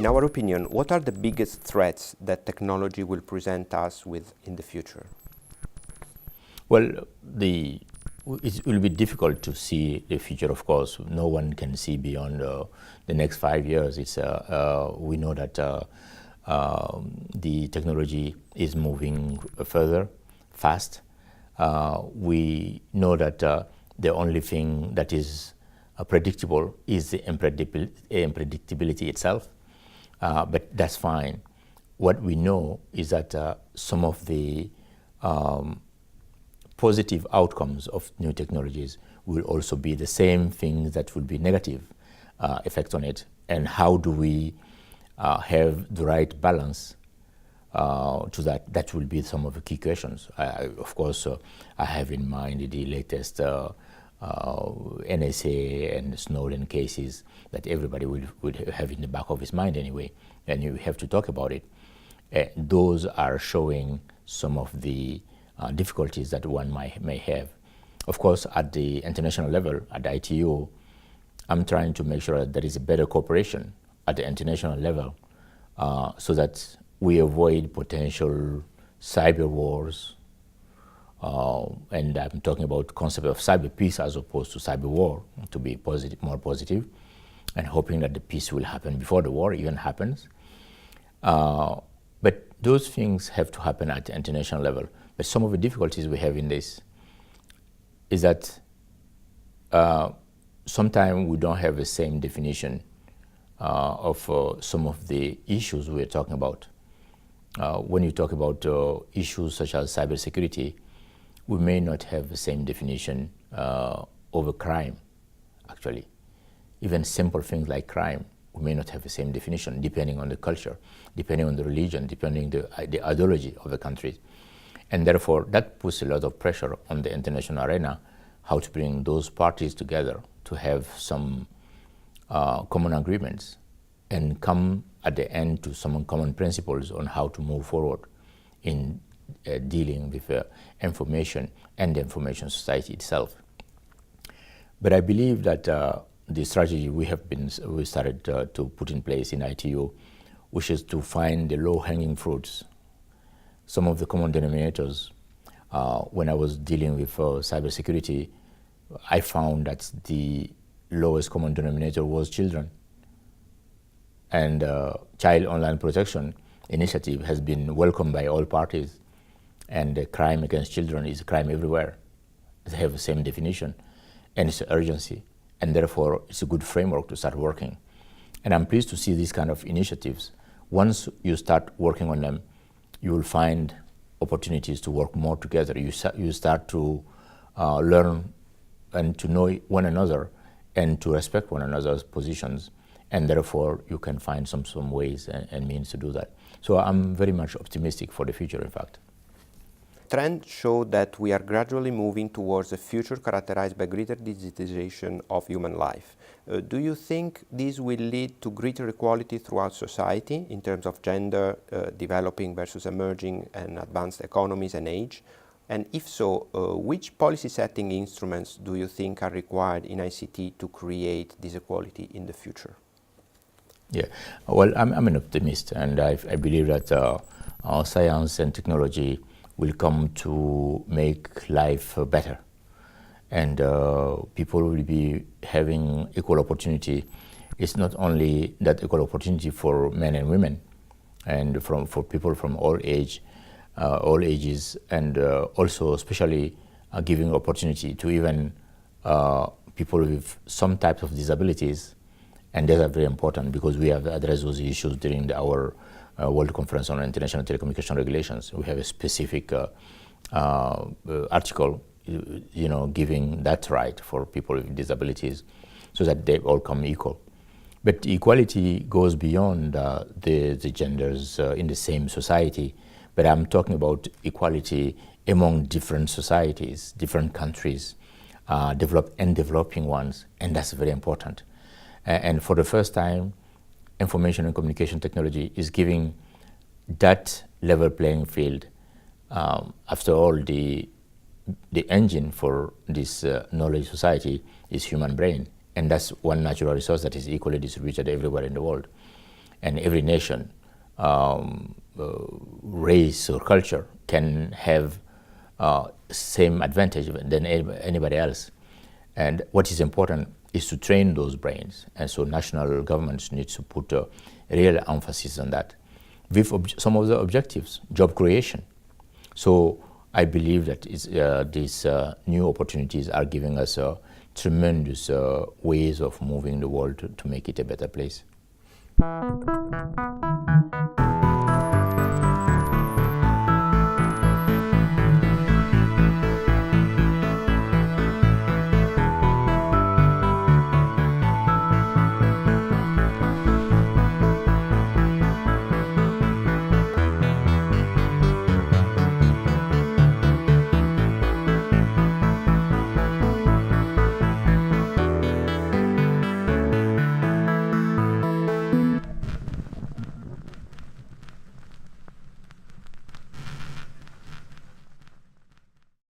our opinion, what are the biggest threats that technology will present us with in the future? Well, it will be difficult to see the future, of course. No one can see beyond the next 5 years. We know that the technology is moving further, fast. We know that the only thing that is predictable is the unpredictability itself, but that's fine. What we know is that some of the positive outcomes of new technologies will also be the same things that will be negative effects on it. And how do we have the right balance to that? That will be some of the key questions. Of course, I have in mind the latest NSA and Snowden cases that everybody would have in the back of his mind anyway, and you have to talk about it. Those are showing some of the difficulties that one may have. Of course, at the international level, at the ITU, I'm trying to make sure that there is a better cooperation at the international level so that we avoid potential cyber wars. And I'm talking about the concept of cyber peace as opposed to cyber war, to be more positive, and hoping that the peace will happen before the war even happens. But those things have to happen at the international level. But some of the difficulties we have in this is that sometimes we don't have the same definition of some of the issues we're talking about. When you talk about issues such as cybersecurity, we may not have the same definition over crime, actually. Even simple things like crime, we may not have the same definition depending on the culture, depending on the religion, depending on the ideology of the country. And therefore, that puts a lot of pressure on the international arena, how to bring those parties together to have some common agreements and come at the end to some common principles on how to move forward in dealing with information and the information society itself. But I believe that the strategy we started to put in place in ITU, which is to find the low-hanging fruits, some of the common denominators. When I was dealing with cybersecurity, I found that the lowest common denominator was children. And Child Online Protection Initiative has been welcomed by all parties. And the crime against children is a crime everywhere. They have the same definition, and it's urgency. And therefore, it's a good framework to start working. And I'm pleased to see these kind of initiatives. Once you start working on them, you will find opportunities to work more together. You start to learn and to know one another and to respect one another's positions. And therefore, you can find some ways and means to do that. So I'm very much optimistic for the future, in fact. Trends show that we are gradually moving towards a future characterized by greater digitization of human life. Do you think this will lead to greater equality throughout society in terms of gender, developing versus emerging and advanced economies and age? And if so, which policy setting instruments do you think are required in ICT to create this equality in the future? Yeah, well, I'm an optimist, and I believe that science and technology will come to make life better. And people will be having equal opportunity. It's not only that equal opportunity for men and women, and for people from all ages, and also especially giving opportunity to even people with some types of disabilities. And those are very important because we have addressed those issues during our World Conference on International Telecommunication Regulations. We have a specific article, giving that right for people with disabilities so that they all come equal. But equality goes beyond the genders in the same society. But I'm talking about equality among different societies, different countries, developed and developing ones, and that's very important. And for the first time, information and communication technology is giving that level playing field. After all, the engine for this knowledge society is human brain, and that's one natural resource that is equally distributed everywhere in the world. and every nation, race or culture can have same advantage than anybody else. And what is important is to train those brains. And so national governments need to put a real emphasis on that. With some of the objectives, job creation. So I believe that these new opportunities are giving us tremendous ways of moving the world to make it a better place.